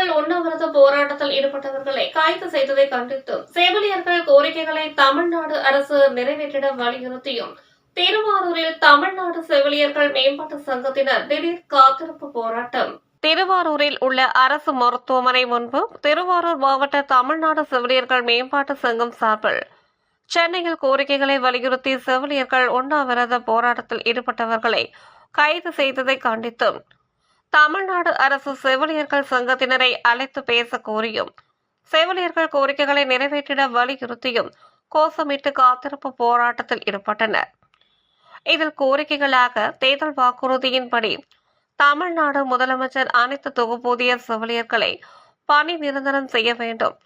செவிலியர்கள் உண்ணாவிரத போராட்டத்தில் ஈடுபட்டவர்களை கைது செய்ததை கண்டித்தும் செவிலியர்கள் கோரிக்கைகளை தமிழ்நாடு அரசு நிறைவேற்றிட வலியுறுத்தியும் திருவாரூரில் தமிழ்நாடு செவிலியர்கள் மேம்பாட்டு சங்கத்தினர் திடீர் காத்திருப்பு போராட்டம். திருவாரூரில் உள்ள அரசு மருத்துவமனை முன்பு திருவாரூர் மாவட்ட தமிழ்நாடு செவிலியர்கள் மேம்பாட்டு சங்கம் சார்பில் சென்னையில் கோரிக்கைகளை வலியுறுத்தி செவிலியர்கள் உண்ணாவிரத போராட்டத்தில் ஈடுபட்டவர்களை கைது செய்ததை கண்டித்தும் தமிழ்நாடு அரசு செவிலியர்கள் சங்கத்தினரை அழைத்து பேச கோரியும் செவிலியர்கள் கோரிக்கைகளை நிறைவேற்றிட வலியுறுத்தியும் கோஷமிட்டு காத்திருப்பு போராட்டத்தில் ஈடுபட்டனர். இதில் கோரிக்கைகளாக தேர்தல் வாக்குறுதியின்படி தமிழ்நாடு முதலமைச்சர் அனைத்து தொகுப்பூதிய செவிலியர்களை பணி நிரந்தரம் செய்ய வேண்டும்,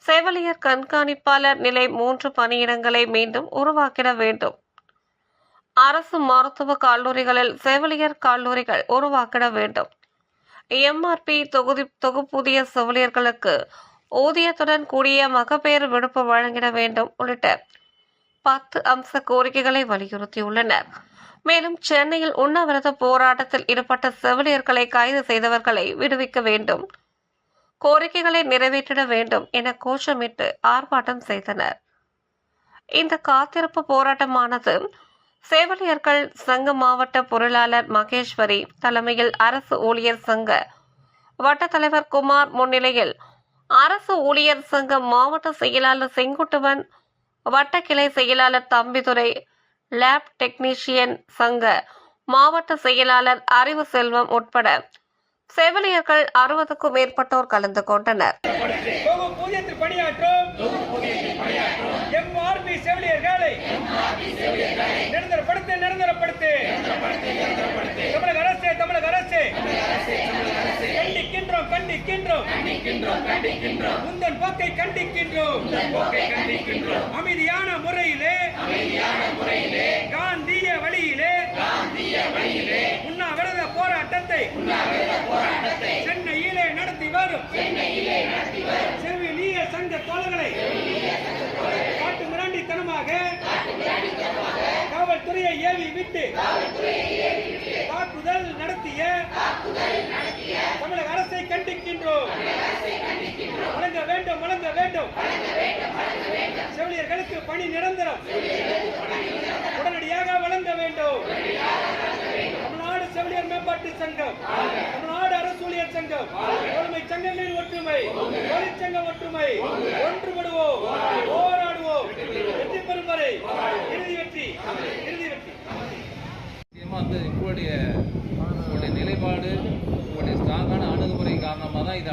செவிலியர் கண்காணிப்பாளர் நிலை 3 பணியிடங்களை மீண்டும் உருவாக்கிட வேண்டும், அரசு மருத்துவ கல்லூரிகளில் செவிலியர் கல்லூரிகள் உருவாக்கிட வேண்டும், எம்ஆர்பி தொகுப்பூதிய செவிலியர்களுக்கு ஊதியத்துடன் கூடிய மகப்பேறு விடுப்பு வழங்கிட வேண்டும் உள்ளிட்ட 10 அம்ச கோரிக்கைகளை வலியுறுத்தியுள்ளனர். மேலும் சென்னையில் உண்ணாவிரத போராட்டத்தில் ஈடுபட்ட செவிலியர்களை கைது செய்தவர்களை விடுவிக்க வேண்டும், கோரிக்கைகளை நிறைவேற்றிட வேண்டும் என கோஷமிட்டு ஆர்ப்பாட்டம் செய்தனர். இந்த காத்திருப்பு போராட்டமானது செவிலியர்கள் சங்க மாவட்ட பொருளாளர் மகேஸ்வரி தலைமையில் அரசு ஊழியர் சங்க வட்ட தலைவர் குமார் முன்னிலையில் அரசு ஊழியர் சங்க மாவட்ட செயலாளர் செங்குட்டுவன், வட்ட கிளை செயலாளர் தம்பிதுரை, லேப் டெக்னீஷியன் சங்க மாவட்ட செயலாளர் அறிவு செல்வம் உட்பட செவிலியர்கள் 60க்கும் மேற்பட்டோர் கலந்து கொண்டனர். அமைதியான முறையிலே காந்திய வழியிலே உண்ணாவிரத போராட்டத்தை சென்னையிலே நடத்தி வரும் செவிலிய சங்க தோழர்களை காட்டு மிராண்டித்தனமாக காவல்துறையை ஏவி விட்டு தாக்குதல் நடத்திய தமிழக அரசை கண்டிக்கின்றோம். வழங்க வேண்டும், வழங்க வேண்டும். செவிலியர்களுக்கு பணி நிரந்தரம் உடனடியாக வழங்க வேண்டும். தமிழ்நாடு செவிலியர் மேம்பாட்டு சங்கம், தமிழ்நாடு அரசு ஊழியர் சங்கம், ஒருமை சங்கங்களின் ஒற்றுமை, தொழிற்சங்க ஒற்றுமை, ஒன்றுபடுவோம், போராடுவோம், வெற்றி பெறும் வரை இறுதி வெற்றி, இறுதி வெற்றி. உங்களுடைய நிலைப்பாடு, உங்களுடைய ஸ்ட்ராங்கான அணுகுமுறை காரணமாக தான் இதை